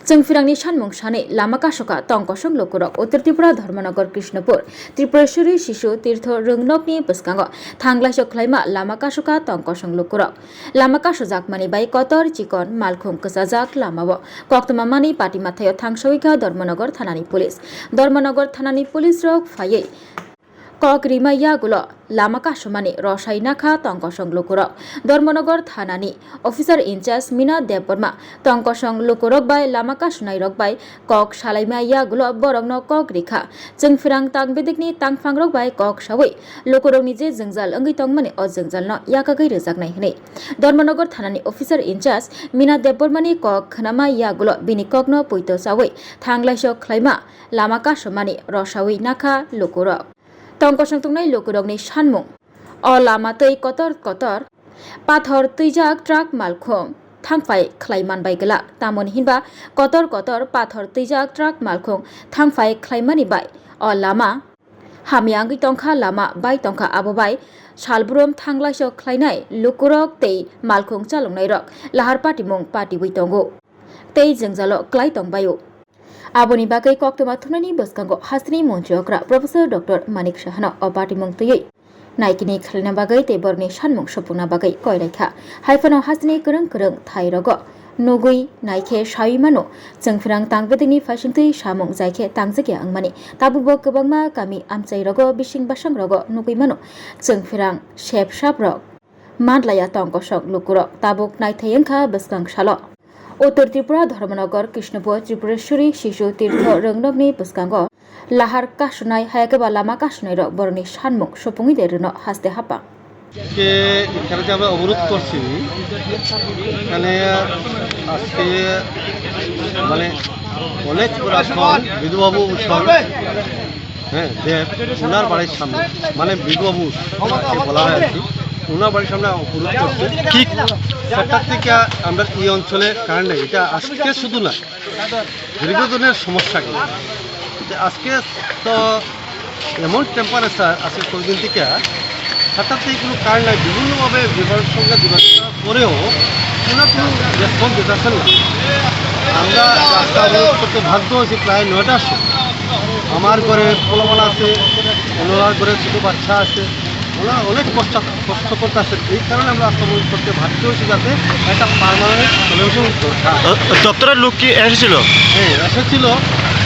Chengfirangni Shanmung Shane Lamaka Shoka Tongkosong Lokurok Uttar Tripura Dharmanagar Krishnapur Tripureshwari Shishu Tirtho Rungnokni Puskango Thangla Shoklaima Lamaka Shoka Tongkosong Lokurok Lamaka Shojakmani Bai Kotor Chikon Malkhum Kesajak Lamawo Koktomamani Patimathayo Thangshawika Dharmanagar Thanani Police Dharmanagar Thanani Police Rok Faye Kok Rimaya Gulo Lamaka Shumani Roshai Naka Tongkosong Lokurok Dharmanagar Thanani Officer Incharge Mina Deborma Tongkosong Lokurok by Lamaka Shunai Rok by Kok Shalaimaya Gulo Borogno Kok Rikha Chengfirang Tangbedikni Tangfangrok by Kok Shawi Lokurok Nije Jengjal Angi Tongmani O Jengjal no Yakagai Rejaknai Hne Dharmanagar Thanani Officer Incharge Mina Debormani Kok Khnamaya Gulo Bini Kokno Puito Sawi Thanglaisok Khlaima Lamaka Shumani Roshawi Naka Lokurok Tongkosong tungnai Lokurokni Shanmung O lama tei kotor pathor tuijak truck malkhom thangfai khlaiman bai gelak tamon hinba kotor pathor tuijak truck malkhom thangfai khlaimani bai O lama hamiangi tongkha lama bai tongkha abo bai salbrom thanglaisok khlainai Lokurok tei malkhong chalongnai rok lahar patimung patiwi tongo tei jengjalo klai tongbayo Aboni bagai koktoma thunani boskango hasni montriokra Professor Dr. Manik Shahana o patimung tuyui naikini khalina bagai teborni shanmung sopungna bagai koiraikha haifano hasni kereng thairogo nugui naike shaimano Chengfirang tangbedini fasingtui samung jaike tangjake angmani tabubo kobangma kami amchairogo bising basangrogo nugui mano Chengfirang shepshaprok madlaya tongkosok Lokurok tabuk naithayengkha beskang shalo Uttar Tripura Dharmanagar Krishnapur Tripureshwari Shishu Tirtho Rungnokni Puskango Lahar Kashunai Hayakeba Lama Kashunai Rok Boroni Shanmung Shopungi Deruno Haste Hapa এখানে যে আমরা অবরোধ করছি এখানে আজকে মানে অনেক পুরাতন বিধুবাবু হ্যাঁ দেব ওনার বাড়ির সামনে মানে বিধুবাবু বলা হয় আর কি ওনার বাড়ির সামনে অবরোধ করছে ঠিক সেটার থেকে আমরা এই অঞ্চলে কারণ নেই এটা আজকে শুধু না দীর্ঘদিনের সমস্যা কিন্তু আজকে তো এমন টেম্পারেচার আজকে কয়েকদিন থেকে সেটার থেকে কোনো কারণ নাই বিভিন্নভাবে বিভাগের সঙ্গে বিবেচনা করেও ওনার কোনো রেসপন্স দিতেছেন না আমরা রাস্তা অবরোধ করতে বাধ্য হয়েছি প্রায় 9টার সময় আমার ঘরে পোলাপান আছে ওনার ঘরে ছোটো বাচ্চা আছে ওনারা অনেক কষ্ট করতে আসছেন এই কারণে আমরা রাস্তা অবরোধ করতে বাধ্য হয়েছি যাতে একটা পার্মানেন্ট সলিউশন দপ্তরের লোক কি এসেছিল? হ্যাঁ এসেছিল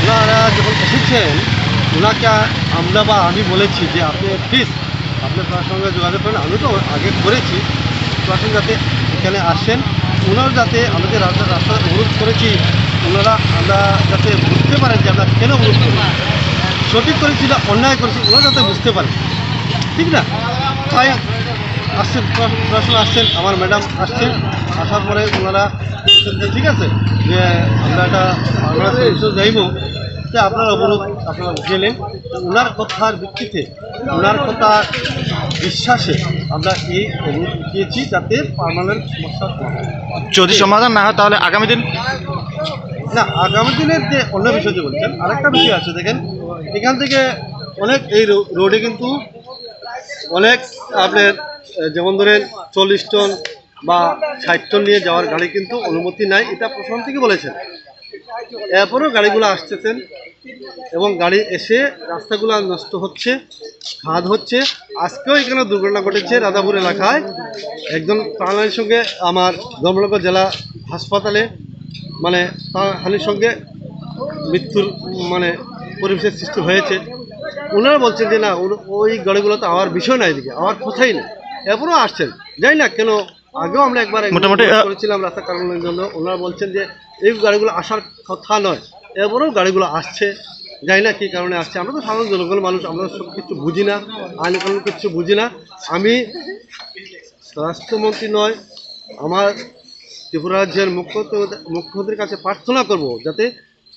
ওনারা যখন এসেছেন ওনাকে আমরা বা আমি বলেছি যে আপনি প্লিজ আপনি তার সঙ্গে যোগাযোগ করেন আমি তো আগে করেছি তখন যাতে এখানে আসেন ওনারা যাতে আমাদের রাস্তা অবরোধ করেছি ওনারা আমরা যাতে বুঝতে পারেন যে আমরা কেন অবরোধ করি সঠিক করেছি না অন্যায় করেছি ওনারা যাতে বুঝতে পারেন ঠিক না তাই আসছেন প্রশাসন আসছেন আমার ম্যাডাম আসছেন আসার পরে ওনারা ঠিক আছে যে আমরা একটা আমরা যাইব যে আপনার অবরোধ আপনারা গেলেন ওনার কথার ভিত্তিতে ওনার কথা বিশ্বাসে আমরা এই অবরোধ উঠিয়েছি যাতে পার্মানেন্ট সমস্যা যদি সমাধান না হয় তাহলে আগামী দিন না আগামী দিনের যে অন্য বিষয় যে বলছেন আরেকটা বিষয় আছে দেখেন এখান থেকে অনেক এই রোডে কিন্তু অনেক আপনার যেমন ধরেন 40 টন বা 60 টন নিয়ে যাওয়ার গাড়ি কিন্তু অনুমতি নাই এটা প্রশাসন থেকে বলেছেন এরপরও গাড়িগুলো আসতেছেন এবং গাড়ি এসে রাস্তাগুলো নষ্ট হচ্ছে খাদ হচ্ছে আজকেও এখানে দুর্ঘটনা ঘটেছে রাজাপুর এলাকায় একজন প্রাণহানির সঙ্গে আমার ধর্মনগর জেলা হাসপাতালে মানে প্রাণহানির সঙ্গে মৃত্যুর মানে পরিবেশের সৃষ্টি হয়েছে ওনারা বলছেন যে না ওই গাড়িগুলো তো আমার বিষয় না এদিকে আমার কথাই না এরপরও আসছেন যাই না কেন আগেও আমরা একবার মোটামুটি করেছিলাম রাস্তা কারণের জন্য ওনারা বলছেন যে এই গাড়িগুলো আসার কথা নয় এরপরেও গাড়িগুলো আসছে যাই না কী কারণে আসছে আমরা তো সাধারণ জনগণের মানুষ আমরা সব কিছু বুঝি না আইন কানুন কিছু বুঝি না আমি স্বরাষ্ট্রমন্ত্রী নয় আমার ত্রিপুরা রাজ্যের মুখ্যমন্ত্রীর কাছে প্রার্থনা করব যাতে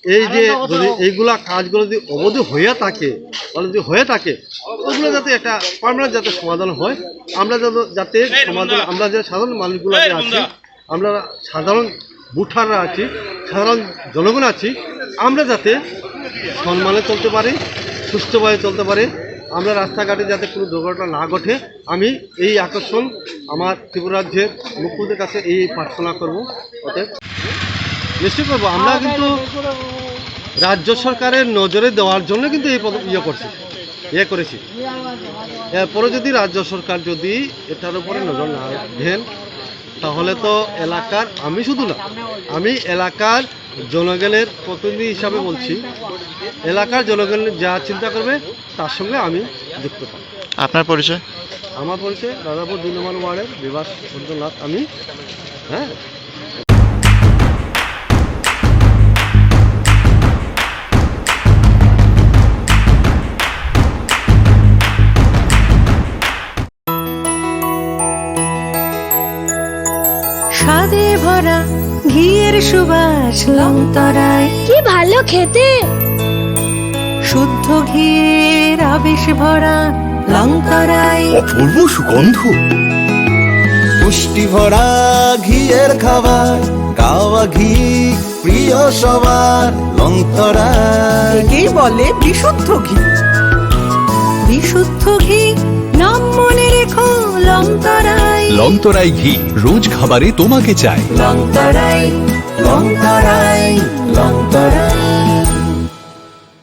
এই যে যদি এইগুলা কাজগুলো যদি অবৈধ হয়ে থাকে তাহলে যদি হয়ে থাকে ওগুলো যাতে একটা পার্মানেন্ট যাতে সমাধান হয় আমরা যাতে সমাধান আমরা যে সাধারণ মানুষগুলো আছি আমরা সাধারণ ভোটাররা আছি সাধারণ জনগণ আছি আমরা যাতে সম্মানে চলতে পারি সুস্থভাবে চলতে পারি আমরা রাস্তাঘাটে যাতে কোনো দুর্ঘটনা না ঘটে আমি এই আকর্ষণ আমার ত্রিপুরা রাজ্যের মুখ্যমন্ত্রীর কাছে এই প্রার্থনা করব অতএব নিশ্চয়ই করবো। আমরা কিন্তু রাজ্য সরকারের নজরে দেওয়ার জন্য কিন্তু এই করেছি। এরপরে যদি রাজ্য সরকার যদি এটার উপরে নজর না দেন, তাহলে তো এলাকার, আমি শুধু না, আমি এলাকার জনগণের প্রতিনিধি হিসাবে বলছি, এলাকার জনগণ যা চিন্তা করবে তার সঙ্গে আমি যুক্ত থাকব। আপনার পরিচয়? আমার পরিচয় রাজাপুর 2 নম্বর ওয়ার্ডের বিভাস বৈদ্যনাথ আমি। হ্যাঁ, স্বাদে ভরা ঘিয়ের সুবাস লংতরায়, কি ভালো খেতে। শুদ্ধ ঘিয়ের আবেশ ভরা লংতরায়, অপূর্ব সুগন্ধ, পুষ্টি ভরা ঘিয়ের খাবার, গাওয়া ঘি প্রিয় সবার লংতরায়। একেই বলে বিশুদ্ধ ঘি। বিশুদ্ধ ঘি নাম মনে রেখো লংতরায়। লংতরাই ঘি রোজ খাবারে তোমাকে চাই। লংতরায়, লংতরায়, লংতরায়।